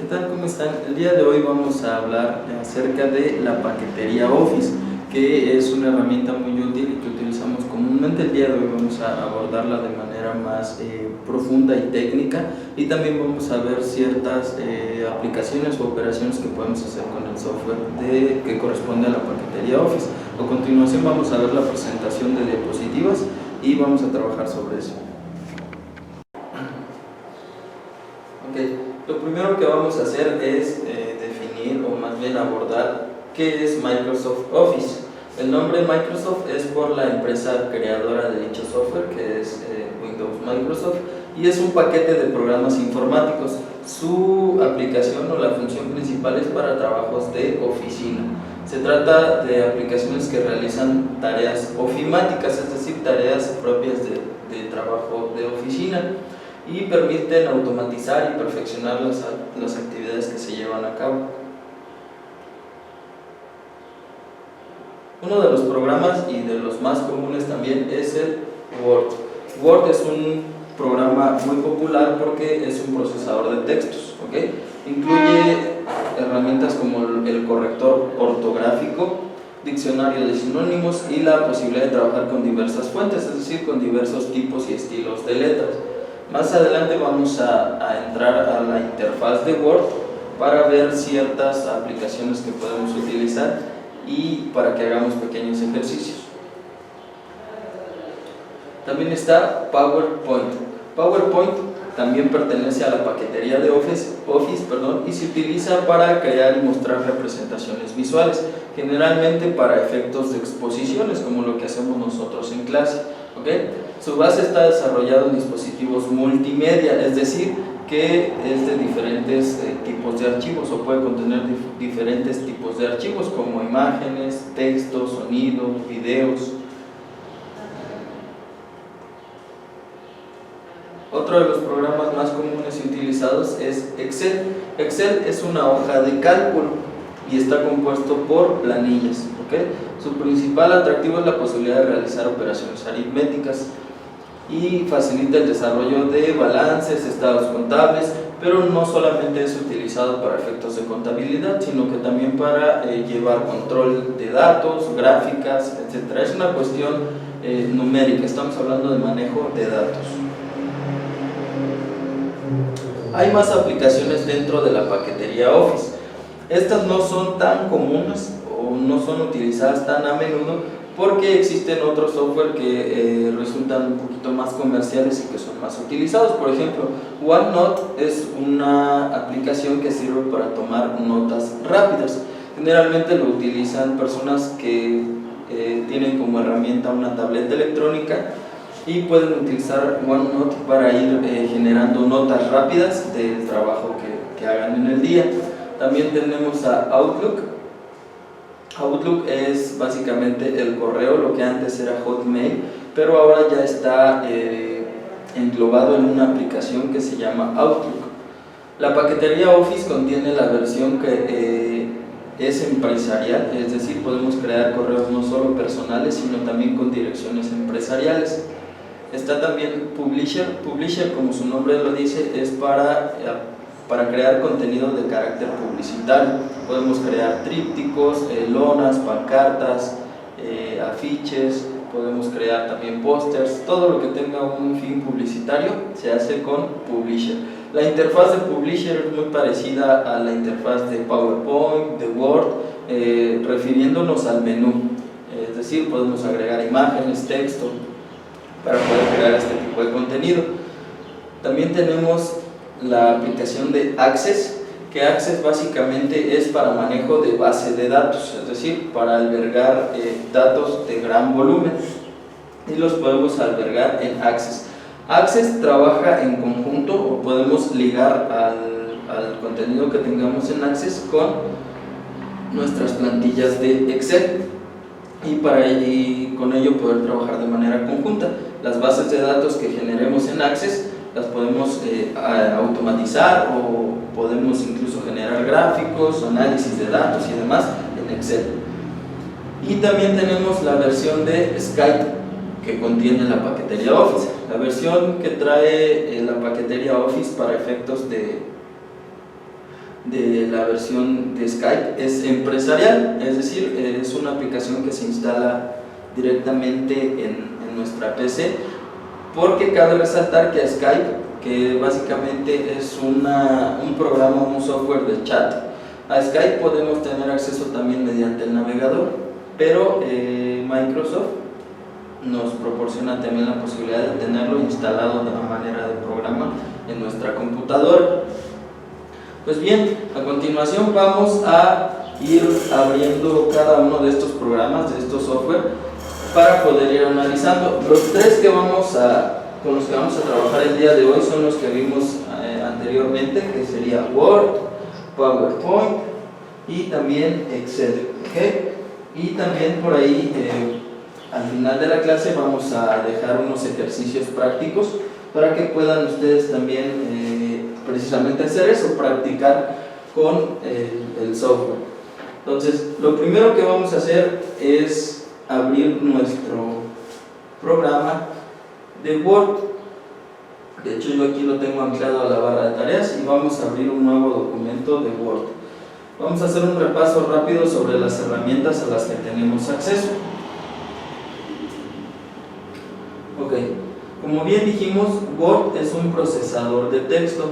tal? ¿Cómo están? El día de hoy vamos a hablar acerca de la paquetería Office, que es una herramienta muy útil y que utilizamos comúnmente. El día de hoy vamos a abordarla de manera más profunda y técnica, y también vamos a ver ciertas aplicaciones o operaciones que podemos hacer con el software que corresponde a la paquetería Office. A continuación vamos a ver la presentación de diapositivas y vamos a trabajar sobre eso. Lo primero que vamos a hacer es definir, o más bien abordar, qué es Microsoft Office. El nombre Microsoft es por la empresa creadora de dicho software, que es Windows Microsoft, y es un paquete de programas informáticos. Su aplicación o la función principal es para trabajos de oficina. Se trata de aplicaciones que realizan tareas ofimáticas, es decir, tareas propias de trabajo de oficina, y permiten automatizar y perfeccionar las actividades que se llevan a cabo. Uno de los programas, y de los más comunes también, es el Word. Word es un programa muy popular porque es un procesador de textos, ¿okay? Incluye herramientas como el corrector ortográfico, diccionario de sinónimos y la posibilidad de trabajar con diversas fuentes, es decir, con diversos tipos y estilos de letras. Más adelante vamos a entrar a la interfaz de Word para ver ciertas aplicaciones que podemos utilizar y para que hagamos pequeños ejercicios. También está PowerPoint. PowerPoint también pertenece a la paquetería de Office, y se utiliza para crear y mostrar representaciones visuales, generalmente para efectos de exposiciones, como lo que hacemos nosotros en clase. ¿Okay? Su base está desarrollada en dispositivos multimedia, es decir, que es de diferentes tipos de archivos, o puede contener diferentes tipos de archivos como imágenes, textos, sonidos, videos. Otro de los programas más comunes y utilizados es Excel. Excel es una hoja de cálculo y está compuesto por planillas. ¿Okay? Su principal atractivo es la posibilidad de realizar operaciones aritméticas y facilita el desarrollo de balances, estados contables, pero no solamente es utilizado para efectos de contabilidad, sino que también para llevar control de datos, gráficas, etc. Es una cuestión numérica, estamos hablando de manejo de datos. Hay más aplicaciones dentro de la paquetería Office. Estas no son tan comunes o no son utilizadas tan a menudo porque existen otros software que resultan un poquito más comerciales y que son más utilizados. Por ejemplo, OneNote es una aplicación que sirve para tomar notas rápidas. Generalmente lo utilizan personas que tienen como herramienta una tableta electrónica y pueden utilizar OneNote para ir generando notas rápidas del trabajo que hagan en el día. También tenemos a Outlook. Outlook es básicamente el correo, lo que antes era Hotmail, pero ahora ya está englobado en una aplicación que se llama Outlook. La paquetería Office contiene la versión que es empresarial, es decir, podemos crear correos no solo personales, sino también con direcciones empresariales. Está también Publisher. Publisher, como su nombre lo dice, es para crear contenido de carácter publicitario. Podemos crear trípticos, lonas, pancartas, afiches, podemos crear también pósters, todo lo que tenga un fin publicitario se hace con Publisher. La interfaz de Publisher es muy parecida a la interfaz de PowerPoint, de Word, refiriéndonos al menú, es decir, podemos agregar imágenes, texto, para poder crear este tipo de contenido. También tenemos la aplicación de Access, que Access básicamente es para manejo de base de datos, es decir, para albergar datos de gran volumen, y los podemos albergar en Access. Access trabaja en conjunto, o podemos ligar al contenido que tengamos en Access con nuestras plantillas de Excel, y con ello poder trabajar de manera conjunta. Las bases de datos que generemos en Access las podemos automatizar, o podemos incluso generar gráficos, análisis de datos y demás en Excel. Y también tenemos la versión de Skype, que contiene la paquetería Office. La versión que trae la paquetería Office para efectos de de la versión de Skype es empresarial, es decir, es una aplicación que se instala directamente en nuestra PC, porque cabe resaltar que a Skype, que básicamente es un programa, un software de chat, a Skype podemos tener acceso también mediante el navegador, pero Microsoft nos proporciona también la posibilidad de tenerlo instalado de una manera de programa en nuestra computadora. Pues bien, a continuación vamos a ir abriendo cada uno de estos programas, de estos software, para poder ir analizando. Los tres con los que vamos a trabajar el día de hoy son los que vimos anteriormente, que sería Word, PowerPoint y también Excel, ¿okay? Y también por ahí al final de la clase vamos a dejar unos ejercicios prácticos para que puedan ustedes también precisamente hacer eso, practicar con el software. Entonces, lo primero que vamos a hacer es abrir nuestro programa de Word. De hecho, yo aquí lo tengo anclado a la barra de tareas y vamos a abrir un nuevo documento de Word. Vamos a hacer un repaso rápido sobre las herramientas a las que tenemos acceso. Ok, como bien dijimos, Word es un procesador de texto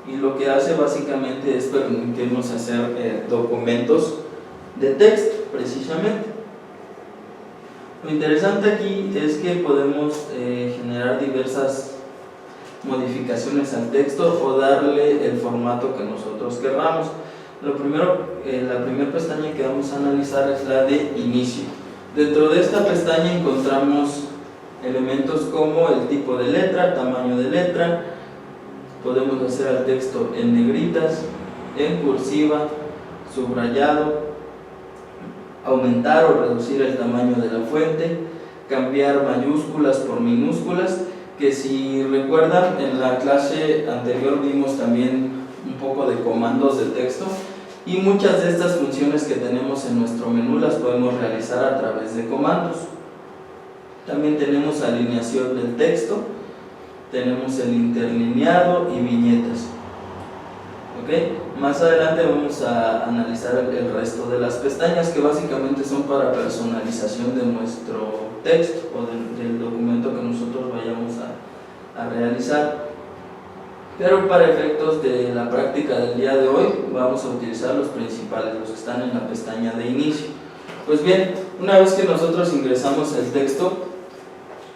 y lo que hace básicamente es permitirnos hacer documentos de texto, precisamente. Lo interesante aquí es que podemos generar diversas modificaciones al texto o darle el formato que nosotros queramos. Lo primero, la primera pestaña que vamos a analizar es la de inicio. Dentro de esta pestaña encontramos elementos como el tipo de letra, tamaño de letra. Podemos hacer al texto en negritas, en cursiva, subrayado, aumentar o reducir el tamaño de la fuente, cambiar mayúsculas por minúsculas, que si recuerdan en la clase anterior vimos también un poco de comandos de texto, y muchas de estas funciones que tenemos en nuestro menú las podemos realizar a través de comandos. También tenemos alineación del texto, tenemos el interlineado y viñetas. ¿Okay? Más adelante vamos a analizar el resto de las pestañas, que básicamente son para personalización de nuestro texto o del documento que nosotros vayamos a realizar. Pero para efectos de la práctica del día de hoy vamos a utilizar los principales, los que están en la pestaña de inicio. Pues bien, una vez que nosotros ingresamos el texto,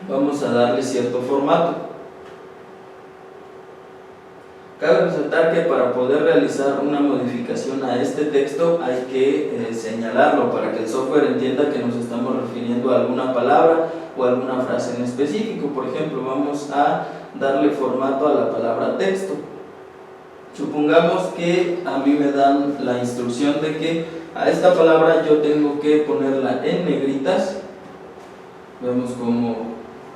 vamos a darle cierto formato. Cabe resaltar que para poder realizar una modificación a este texto hay que señalarlo para que el software entienda que nos estamos refiriendo a alguna palabra o alguna frase en específico. Por ejemplo, vamos a darle formato a la palabra texto. Supongamos que a mí me dan la instrucción de que a esta palabra yo tengo que ponerla en negritas. Vemos cómo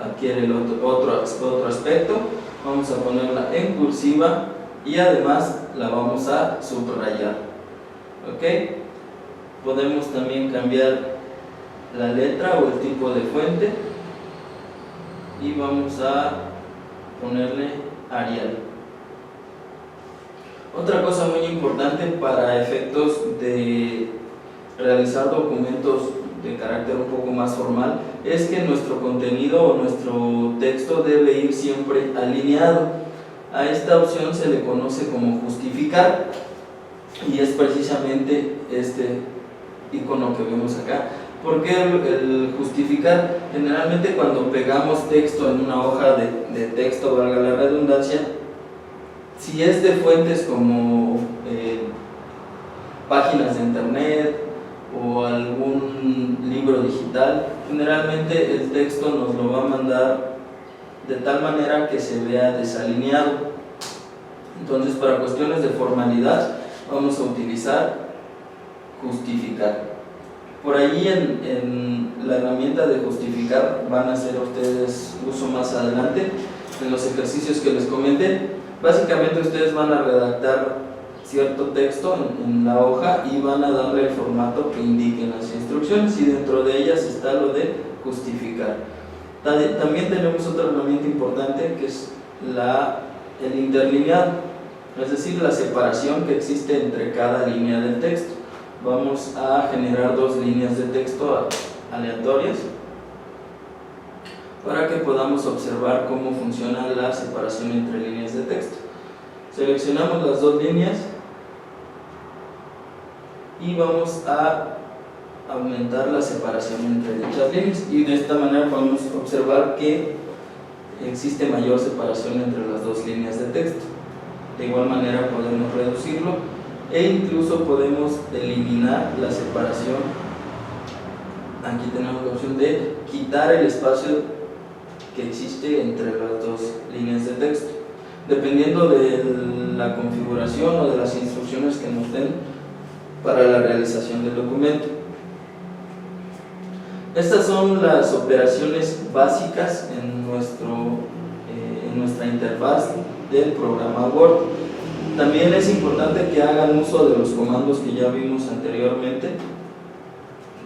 adquiere el otro aspecto. Vamos a ponerla en cursiva y además la vamos a subrayar. ¿Ok? Podemos también cambiar la letra o el tipo de fuente y vamos a ponerle Arial. Otra cosa muy importante para efectos de realizar documentos de carácter un poco más formal es que nuestro contenido o nuestro texto debe ir siempre alineado. A esta opción se le conoce como justificar y es precisamente este icono que vemos acá. ¿Por qué el justificar? Generalmente cuando pegamos texto en una hoja de texto, valga la redundancia, si es de fuentes como páginas de internet o algún libro digital, generalmente el texto nos lo va a mandar de tal manera que se vea desalineado. Entonces, para cuestiones de formalidad vamos a utilizar justificar. Por ahí en la herramienta de justificar van a hacer ustedes uso más adelante en los ejercicios que les comenté. Básicamente ustedes van a redactar cierto texto en la hoja y van a darle el formato que indiquen las instrucciones, y dentro de ellas está lo de justificar. También tenemos otra herramienta importante que es el interlineado. es decir, la separación que existe entre cada línea del texto. Vamos a generar dos líneas de texto aleatorias para que podamos observar cómo funciona la separación entre líneas de texto. Seleccionamos las dos líneas y vamos a aumentar la separación entre dichas líneas, y de esta manera podemos observar que existe mayor separación entre las dos líneas de texto. De igual manera podemos reducirlo e incluso podemos eliminar la separación. Aquí tenemos la opción de quitar el espacio que existe entre las dos líneas de texto, dependiendo de la configuración o de las instrucciones que nos den para la realización del documento. Estas son las operaciones básicas en nuestra interfaz del programa Word. También es importante que hagan uso de los comandos que ya vimos anteriormente.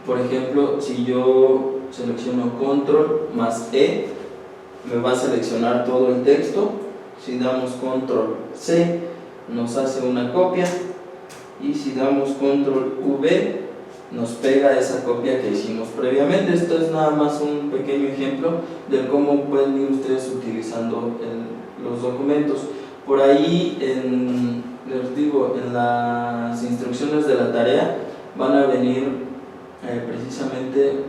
Por ejemplo, si yo selecciono Control más E, me va a seleccionar todo el texto. Si damos Control C, nos hace una copia, y si damos Control V, nos pega esa copia que hicimos previamente. Esto es nada más un pequeño ejemplo de cómo pueden ir ustedes utilizando los documentos. Por ahí, les digo, en las instrucciones de la tarea van a venir precisamente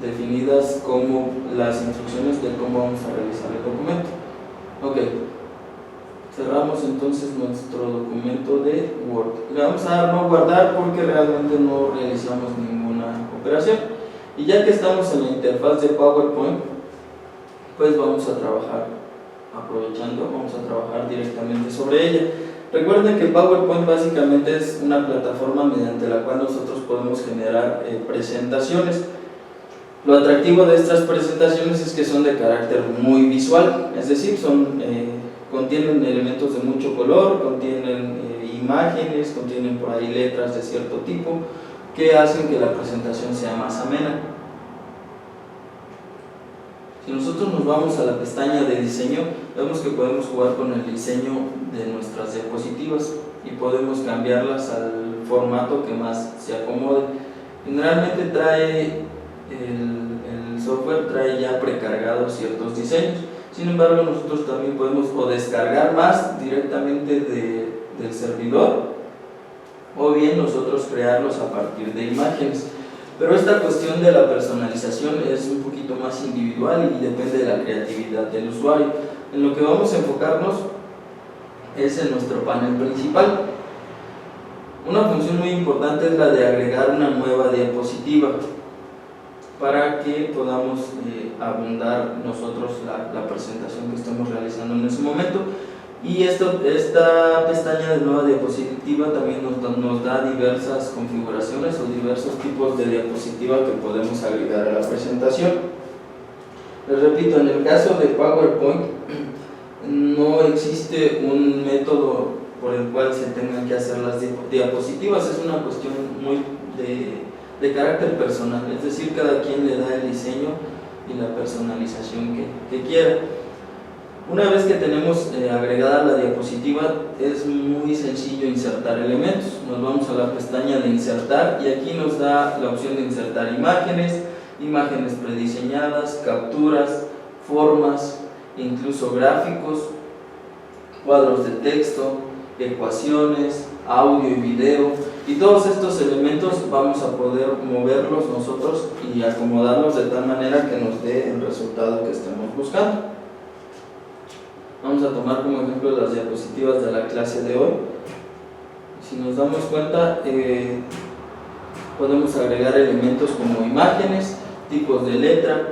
definidas como las instrucciones de cómo vamos a realizar el documento. Ok, cerramos entonces nuestro documento de Word. Le vamos a dar no guardar porque realmente no realizamos ninguna operación. Y ya que estamos en la interfaz de PowerPoint, pues vamos a trabajar, vamos a trabajar directamente sobre ella. Recuerden que PowerPoint básicamente es una plataforma mediante la cual nosotros podemos generar presentaciones. Lo atractivo de estas presentaciones es que son de carácter muy visual, es decir, contienen elementos de mucho color, contienen imágenes, contienen por ahí letras de cierto tipo que hacen que la presentación sea más amena. Si nosotros nos vamos a la pestaña de diseño, vemos que podemos jugar con el diseño de nuestras diapositivas y podemos cambiarlas al formato que más se acomode. Generalmente el software trae ya precargados ciertos diseños. Sin embargo, nosotros también podemos o descargar más directamente del servidor, o bien nosotros crearlos a partir de imágenes. Pero esta cuestión de la personalización es un poquito más individual y depende de la creatividad del usuario. En lo que vamos a enfocarnos es en nuestro panel principal. Una función muy importante es la de agregar una nueva diapositiva para que podamos abundar nosotros la presentación que estamos realizando en ese momento. Y esta pestaña de nueva diapositiva también nos da diversas configuraciones o diversos tipos de diapositiva que podemos agregar a la presentación. Les repito, en el caso de PowerPoint no existe un método por el cual se tengan que hacer las diapositivas. Es una cuestión muy de carácter personal, es decir, cada quien le da el diseño y la personalización que quiera. Una vez que tenemos agregada la diapositiva, es muy sencillo insertar elementos. Nos vamos a la pestaña de insertar y aquí nos da la opción de insertar imágenes prediseñadas, capturas, formas, incluso gráficos, cuadros de texto, ecuaciones, audio y video, y todos estos elementos vamos a poder moverlos nosotros y acomodarlos de tal manera que nos dé el resultado que estemos buscando. Vamos a tomar como ejemplo las diapositivas de la clase de hoy. Si nos damos cuenta, podemos agregar elementos como imágenes, tipos de letra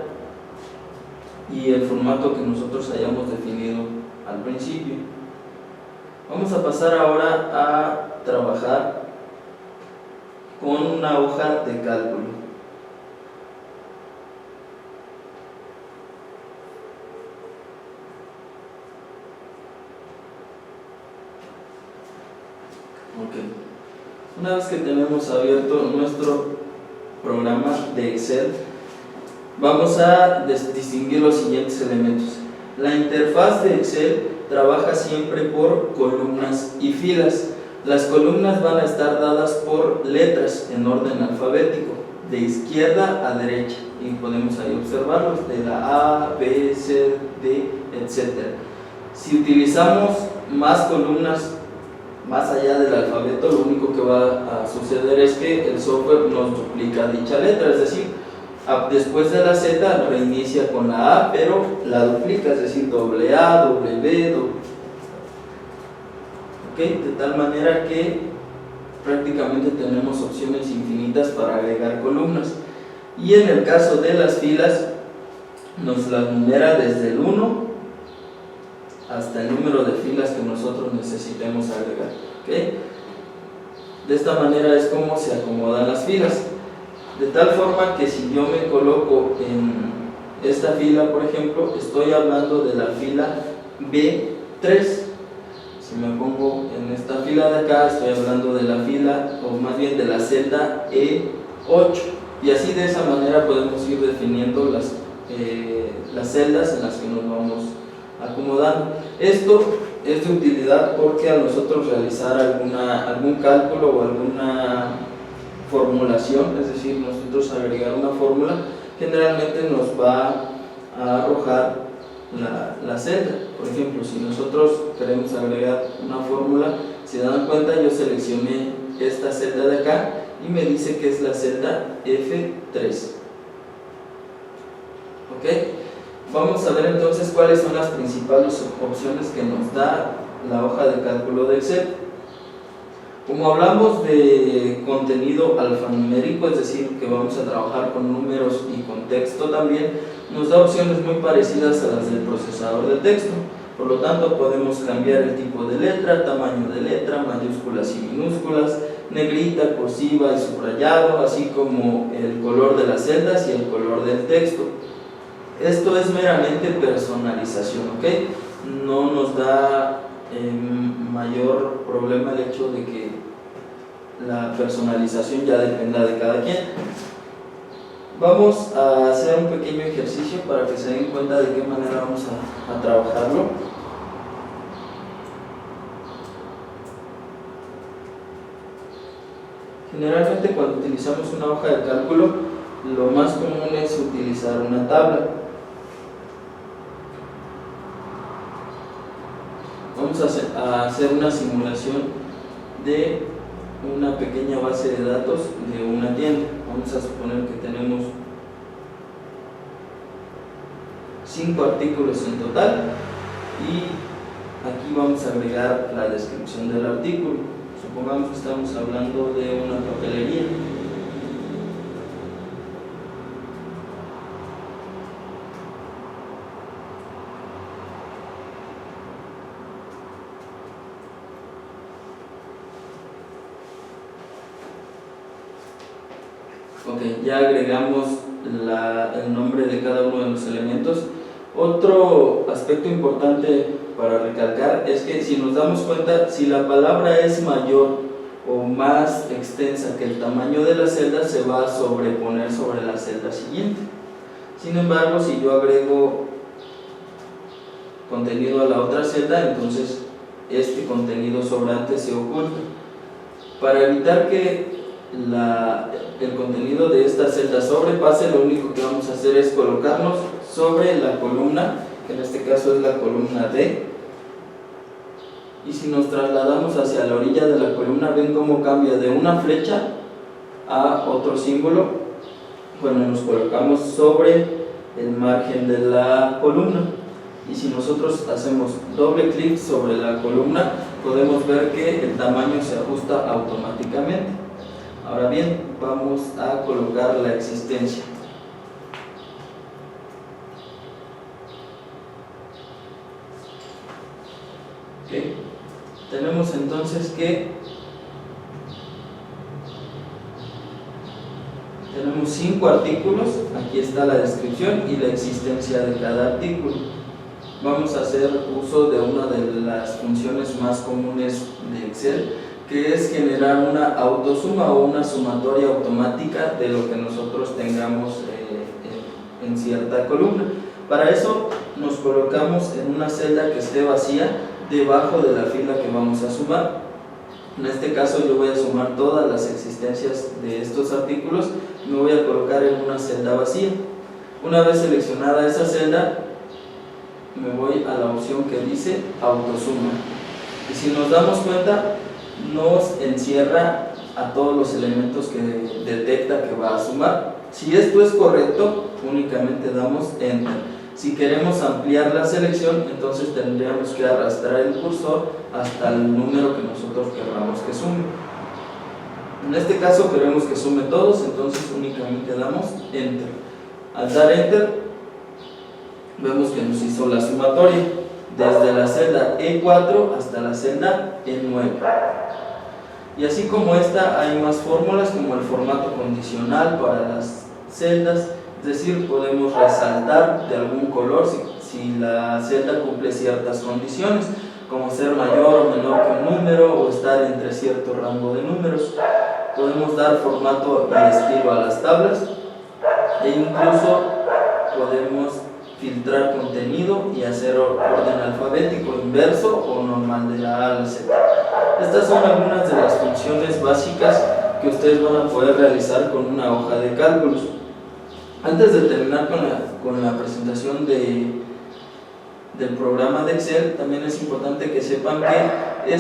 y el formato que nosotros hayamos definido al principio. Vamos a pasar ahora a trabajar con una hoja de cálculo. Una vez que tenemos abierto nuestro programa de Excel, vamos a distinguir los siguientes elementos. La interfaz de Excel trabaja siempre por columnas y filas. Las columnas van a estar dadas por letras en orden alfabético, de izquierda a derecha, y podemos ahí observarlos, de la A, B, C, D, etc. Si utilizamos más columnas más allá del alfabeto, lo único que va a suceder es que el software nos duplica dicha letra, es decir, después de la Z reinicia con la A, pero la duplica, es decir, doble A, doble B, de tal manera que prácticamente tenemos opciones infinitas para agregar columnas. Y en el caso de las filas, nos las numera desde el 1 hasta el número de filas que nosotros necesitemos agregar. De esta manera es como se acomodan las filas, de tal forma que si yo me coloco en esta fila, por ejemplo, estoy hablando de la fila B3. Si me pongo en esta fila de acá, estoy hablando de la fila, o más bien de la celda E8, y así de esa manera podemos ir definiendo las celdas en las que nos vamos acomodando. Esto es de utilidad porque a nosotros realizar algún cálculo o alguna formulación, es decir, nosotros agregar una fórmula, generalmente nos va a arrojar la celda. Por ejemplo, si nosotros queremos agregar una fórmula, si se dan cuenta, yo seleccioné esta celda de acá y me dice que es la celda F3. Vamos a ver entonces cuáles son las principales opciones que nos da la hoja de cálculo de Excel. Como hablamos de contenido alfanumérico, es decir, que vamos a trabajar con números y con texto también, nos da opciones muy parecidas a las del procesador de texto. Por lo tanto, podemos cambiar el tipo de letra, tamaño de letra, mayúsculas y minúsculas, negrita, cursiva y subrayado, así como el color de las celdas y el color del texto. Esto es meramente personalización, no nos da mayor problema el hecho de que la personalización ya dependa de cada quien. Vamos a hacer un pequeño ejercicio para que se den cuenta de qué manera vamos a trabajarlo. Generalmente cuando utilizamos una hoja de cálculo, lo más común es utilizar una tabla. Vamos a hacer una simulación de una pequeña base de datos de una tienda. Vamos a suponer que tenemos 5 artículos en total y aquí vamos a agregar la descripción del artículo. Supongamos que estamos hablando de una papelería. Ya agregamos el nombre de cada uno de los elementos. Otro aspecto importante para recalcar es que si nos damos cuenta, si la palabra es mayor o más extensa que el tamaño de la celda, se va a sobreponer sobre la celda siguiente. Sin embargo, si yo agrego contenido a la otra celda, entonces este contenido sobrante se oculta. Para evitar que el contenido de esta celda sobrepase, lo único que vamos a hacer es colocarnos sobre la columna, que en este caso es la columna D, y si nos trasladamos hacia la orilla de la columna, ven cómo cambia de una flecha a otro símbolo. Bueno, nos colocamos sobre el margen de la columna, y si nosotros hacemos doble clic sobre la columna, podemos ver que el tamaño se ajusta automáticamente. Ahora bien, vamos a colocar la existencia. Tenemos entonces que tenemos 5 artículos, aquí está la descripción y la existencia de cada artículo. Vamos a hacer uso de una de las funciones más comunes de Excel, que es generar una autosuma o una sumatoria automática de lo que nosotros tengamos en cierta columna. Para eso nos colocamos en una celda que esté vacía debajo de la fila que vamos a sumar. En este caso yo voy a sumar todas las existencias de estos artículos y me voy a colocar en una celda vacía. Una vez seleccionada esa celda, me voy a la opción que dice autosuma. Y si nos damos cuenta, nos encierra a todos los elementos que detecta que va a sumar. Si esto es correcto, únicamente damos Enter. Si queremos ampliar la selección, entonces tendríamos que arrastrar el cursor hasta el número que nosotros queramos que sume. En este caso queremos que sume todos, entonces únicamente damos Enter. Al dar Enter, vemos que nos hizo la sumatoria desde la celda E4 hasta la celda E9. Y así como esta, hay más fórmulas como el formato condicional para las celdas, es decir, podemos resaltar de algún color si la celda cumple ciertas condiciones, como ser mayor o menor que un número o estar entre cierto rango de números. Podemos dar formato y estilo a las tablas e incluso podemos filtrar contenido y hacer orden alfabético inverso o normal de la A a la Z. Estas son algunas de las funciones básicas que ustedes van a poder realizar con una hoja de cálculos. Antes de terminar con la presentación del programa de Excel, también es importante que sepan que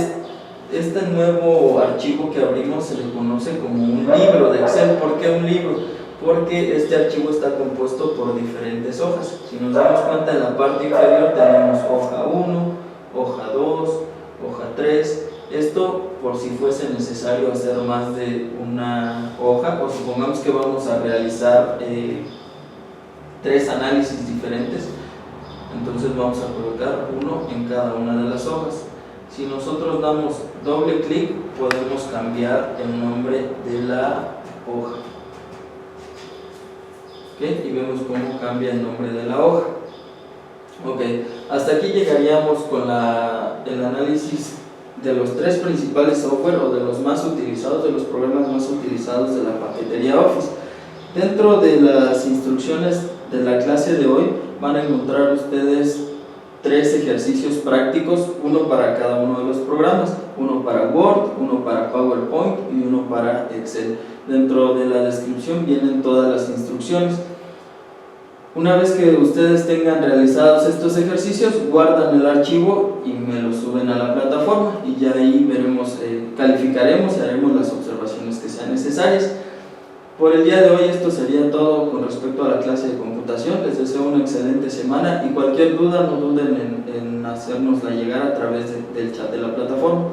este nuevo archivo que abrimos se le conoce como un libro de Excel. ¿Por qué un libro? Porque este archivo está compuesto por diferentes hojas. Si nos damos cuenta, en la parte inferior tenemos hoja 1, hoja 2, hoja 3. Esto por si fuese necesario hacer más de una hoja, o supongamos que vamos a realizar 3 análisis diferentes, entonces vamos a colocar uno en cada una de las hojas. Si nosotros damos doble clic, podemos cambiar el nombre de la hoja. ¿Okay? Y vemos cómo cambia el nombre de la hoja. Hasta aquí llegaríamos con el análisis de los 3 principales software o de los más utilizados, de los programas más utilizados de la paquetería Office. Dentro de las instrucciones de la clase de hoy van a encontrar ustedes 3 ejercicios prácticos, uno para cada uno de los programas, uno para Word, uno para PowerPoint y uno para Excel. Dentro de la descripción vienen todas las instrucciones. Una vez que ustedes tengan realizados estos ejercicios, guardan el archivo y me lo suben a la plataforma y ya ahí veremos, calificaremos y haremos las observaciones que sean necesarias. Por el día de hoy esto sería todo con respecto a la clase de computación. Les deseo una excelente semana y cualquier duda no duden en hacérnosla llegar a través del chat de la plataforma.